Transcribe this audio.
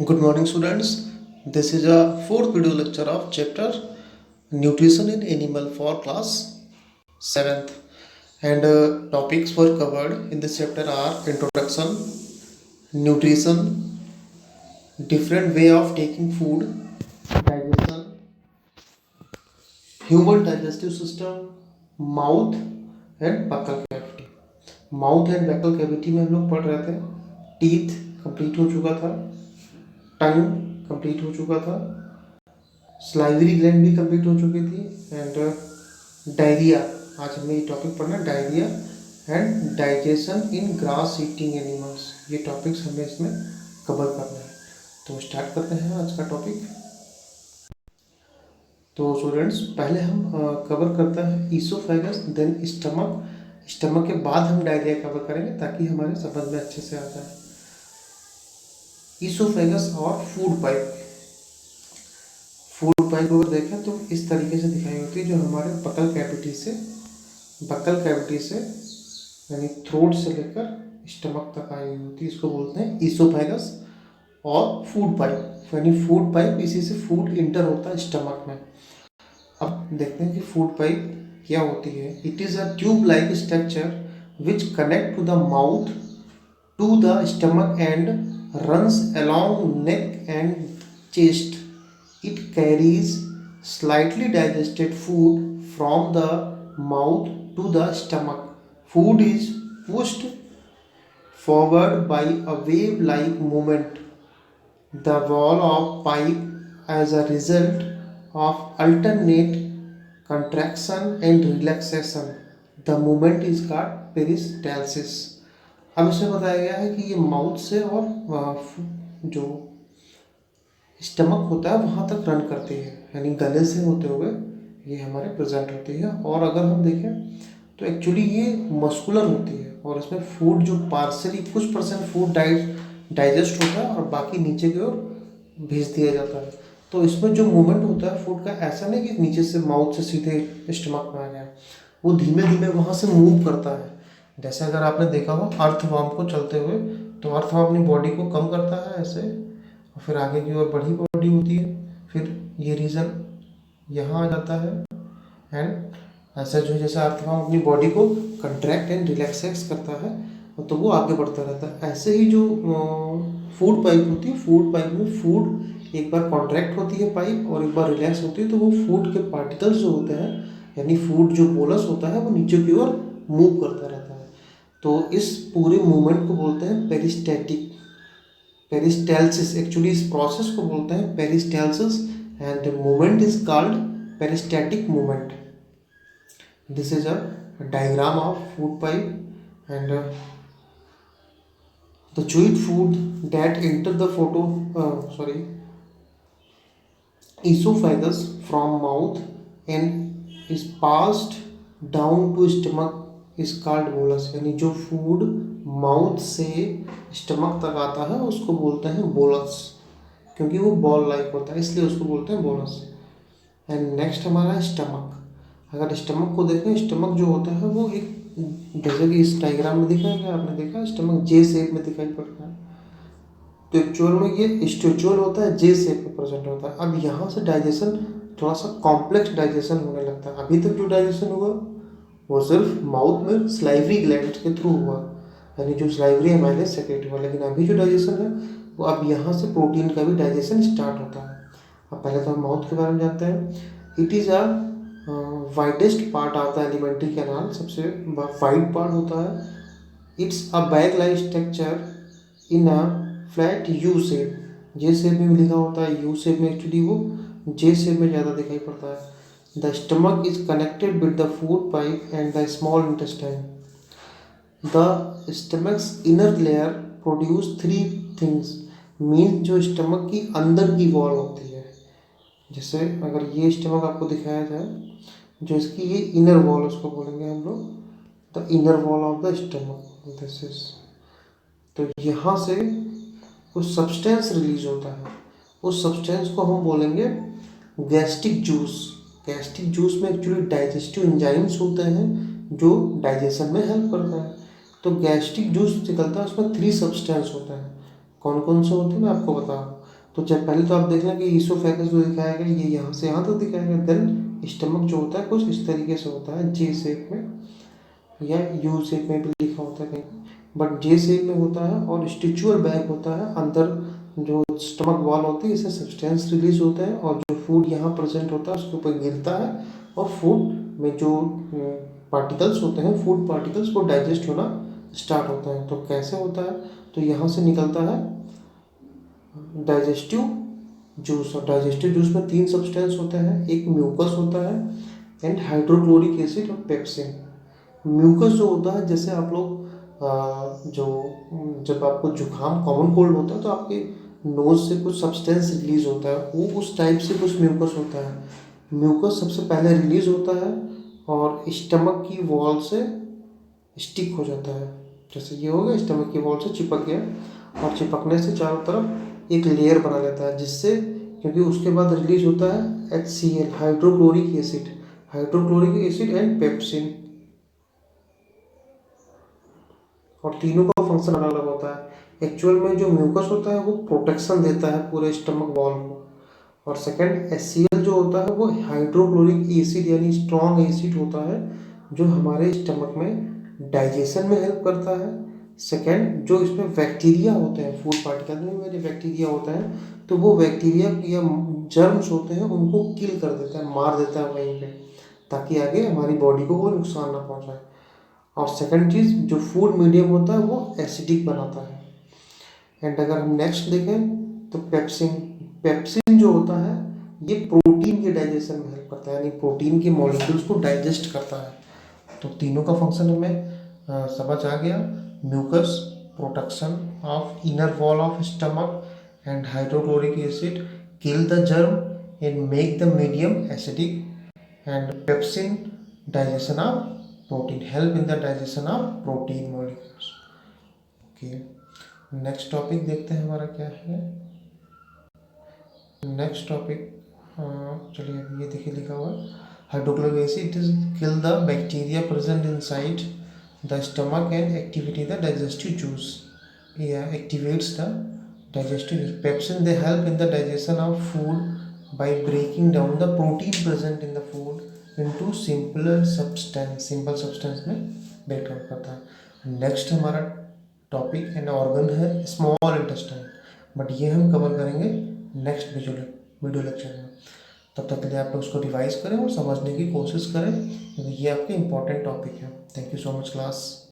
Good morning, students. This is a fourth video lecture of chapter Nutrition in Animal for class 7th. And topics were covered in this chapter are introduction, nutrition, different way of taking food, digestion, human digestive system, mouth and buccal cavity. Mouth and Baikal cavity में हम लोग पढ़ रहे थे. Teeth complete हो चुका था, टंग complete हो चुका था, स्लाइवरी ग्लैंड भी कंप्लीट हो चुकी थी एंड डायरिया. आज हमें ये टॉपिक पढ़ना है, diarrhoea and digestion in grass eating animals. ये टॉपिक्स हमें इसमें कवर करना है. तो स्टार्ट करते हैं आज का टॉपिक. तो स्टूडेंट्स पहले हम कवर करते हैं ईसोफेगस, देन स्टमक. स्टमक के बाद हम डायरिया कवर करेंगे ताकि हमारे समझ में अच्छे से आता है. ईसोफेगस और फूड पाइप. फूड पाइप अगर देखें तो इस तरीके से दिखाई होती है, जो हमारे बकल कैविटी से यानी थ्रोट से लेकर स्टमक तक आई होती है. इसको बोलते हैं ईसोफेगस और फूड पाइप. यानी फूड पाइप, इसी से फूड इंटर होता है स्टमक में. अब देखते हैं कि फूड पाइप क्या होती है. It is a tube like structure which connect to the mouth to the stomach and runs along neck and chest. It carries slightly digested food from the mouth to the stomach. Food is pushed forward by a wave-like movement. The wall of pipe, as a result of alternate contraction and relaxation, the movement is called peristalsis. अब इसमें बताया गया है कि ये mouth से और जो स्टमक होता है वहाँ तक रन करती है, यानी गले से होते हुए ये हमारे प्रेजेंट होती है. और अगर हम देखें तो एक्चुअली ये मस्कुलर होती है और इसमें फूड जो पार्सली कुछ % फूड डाइजेस्ट होता है और बाकी नीचे की ओर भेज दिया जाता है. तो इसमें जो मूवमेंट होता है फूड का, ऐसा नहीं कि नीचे से माउथ से सीधे स्टमक में आ गया, वो धीमे धीमे वहाँ से मूव करता है. जैसे अगर आपने देखा हो अर्थवर्म को चलते हुए, तो अर्थवर्म अपनी बॉडी को कम करता है ऐसे, और फिर आगे की ओर बड़ी बॉडी होती है, फिर ये रीजन यहाँ आ जाता है एंड ऐसा जो जैसे अर्थवर्म अपनी बॉडी को कंट्रैक्ट एंड रिलैक्सेस करता है तो वो आगे बढ़ता रहता है. ऐसे ही जो फूड पाइप होती है, फूड पाइप में फूड एक बार कॉन्ट्रैक्ट होती है पाइप और एक बार रिलैक्स होती है, तो वो फूड के पार्टिकल्स जो होते हैं, यानी फूड जो बोलस होता है, वो नीचे की ओर मूव करता रहता है. तो इस पूरे मूवमेंट को बोलते हैं पेरिस्टाल्सिस. एक्चुअली इस प्रोसेस को बोलते हैं peristalsis and the movement is called peristaltic movement. This is a diagram of food pipe and the chewed food that enter the esophagus from mouth and is passed down to stomach is called bolus. यानी जो food mouth से stomach तक आता है उसको बोलते हैं bolus, क्योंकि वो बॉल लाइक होता है इसलिए उसको बोलते हैं बोलस. एंड नेक्स्ट हमारा स्टमक. अगर स्टमक को देखें, स्टमक जो होता है वो एक, जैसे कि इस डायग्राम में दिखा है, आपने देखा स्टमक जे शेप में दिखाई पड़ता है, तो एक्चुअल में ये स्ट्रेचुअल होता है, जे शेप में प्रेजेंट होता है. अब यहाँ से डाइजेशन थोड़ा सा कॉम्प्लेक्स डाइजेशन होने लगता है. अभी तक जो डाइजेशन हुआ वो सिर्फ माउथ में स्लाइवरी ग्लैंड के थ्रू हुआ, यानी जो स्लाइवरी एमाइलेज सेक्रेट हुआ. लेकिन अभी जो डाइजेशन है वो अब यहाँ से प्रोटीन का भी डाइजेशन स्टार्ट होता है. अब पहले तो हम माउथ के बारे में जानते हैं. It is a widest part of the alimentary canal. सबसे वाइड पार्ट होता है. It's a bag like structure in a flat U shape. J shape में लिखा होता है, यू शेप में एक्चुअली वो जे शेप में ज़्यादा दिखाई पड़ता है. The stomach is connected with the food pipe and the small intestine. The stomach's inner layer produce three things. Mean जो स्टमक की अंदर की वॉल होती है, जैसे अगर ये स्टमक आपको दिखाया जाए, जो इसकी ये इनर वॉल उसको बोलेंगे हम लोग, the inner wall of the stomach. This is, तो यहाँ से कुछ सब्सटेंस रिलीज होता है. उस सब्सटेंस को हम बोलेंगे गैस्ट्रिक जूस. गैस्ट्रिक जूस में एक्चुअली डाइजेस्टिव एंजाइम्स होते हैं जो डाइजेशन में हेल्प करते हैं. तो गैस्ट्रिक जूस निकलता है, उसमें 3 सब्सटेंस होते हैं. कौन कौन से होते हैं मैं आपको बताऊँ. तो जब पहले तो आप देख लें कि ईसोफेगस जो दिखाया गया ये यहाँ से यहाँ तक दिखाया गया, देन स्टमक जो होता है कुछ इस तरीके से होता है, जे शेप में या यू शेप में भी लिखा होता है कहीं, बट जे शेप में होता है और स्टिचुअल बैग होता है। अंदर जो स्टमक वॉल होती है इससे सब्सटेंस रिलीज होता है और जो फूड यहाँ प्रेजेंट होता है उसके ऊपर गिरता है और फूड में जो पार्टिकल्स होते हैं, फूड पार्टिकल्स, वो डाइजेस्ट होना स्टार्ट होता है। तो कैसे होता है, तो यहाँ से निकलता है डाइजेस्टिव जूस, और डाइजेस्टिव जूस में 3 सब्सटेंस होते हैं, एक म्यूकस होता है एंड हाइड्रोक्लोरिक एसिड और पेप्सिन। म्यूकस जो होता है, जैसे आप लोग जो जब आपको जुकाम कॉमन कोल्ड होता है तो आपके नोज से कुछ सब्सटेंस रिलीज होता है, वो उस टाइप से कुछ म्यूकस होता है। म्यूकस सबसे पहले रिलीज होता है और स्टमक की वॉल से स्टिक हो जाता है, जैसे ये हो गया, स्टमक की वॉल से चिपक गया और चिपकने से चारों तरफ एक लेयर बना लेता है, जिससे क्योंकि उसके बाद रिलीज होता है HCl, hydrochloric acid, hydrochloric acid and pepsin, और तीनों का फंक्शन अलग अलग होता है। एक्चुअल में जो म्यूकस होता है वो प्रोटेक्शन देता है पूरे स्टमक वॉल को, और सेकंड HCl जो होता है वो हाइड्रोक्लोरिक एसिड यानी स्ट्रॉन्ग एसिड होता है जो हमारे स्टमक में डाइजेशन में हेल्प करता है। सेकंड, जो इसमें बैक्टीरिया होते हैं, फूड पार्टिकल में जो बैक्टीरिया होता है, तो वो बैक्टीरिया या जर्म्स होते हैं उनको किल कर देता है, मार देता है वहीं पे, ताकि आगे हमारी बॉडी को वो नुकसान ना पहुंचाए। और सेकंड चीज़, जो फूड मीडियम होता है वो एसिडिक बनाता है। एंड अगर हम नेक्स्ट देखें तो पेप्सिन, पेप्सिन जो होता है ये प्रोटीन के डाइजेशन में हेल्प करता है, यानी प्रोटीन के मॉलिक्यूल्स को डाइजेस्ट करता है। तो तीनों का फंक्शन हमें समझ आ गया। Mucus, protection of inner wall of stomach, and hydrochloric acid kill the germ and make the medium acidic, and pepsin digestion of protein, help in the digestion of protein molecules. Okay, next topic देखते हैं हमारा क्या है। Next topic चलिए, अभी ये देखिए लिखा हुआ है, hydrochloric acid is kill the bacteria present inside the stomach and activity the digestive juice, या activates the digestive juice. Pepsin they help in the digestion of food by breaking down the protein present in the food into simpler substance, simple substance में break down करता है। Next हमारा topic and organ है small intestine, but ये हम cover करेंगे next video lecture में। तब तक के लिए आप लोग उसको रिवाइज करें और समझने की कोशिश करें, क्योंकि ये आपके इंपॉर्टेंट टॉपिक है। Thank you so much class.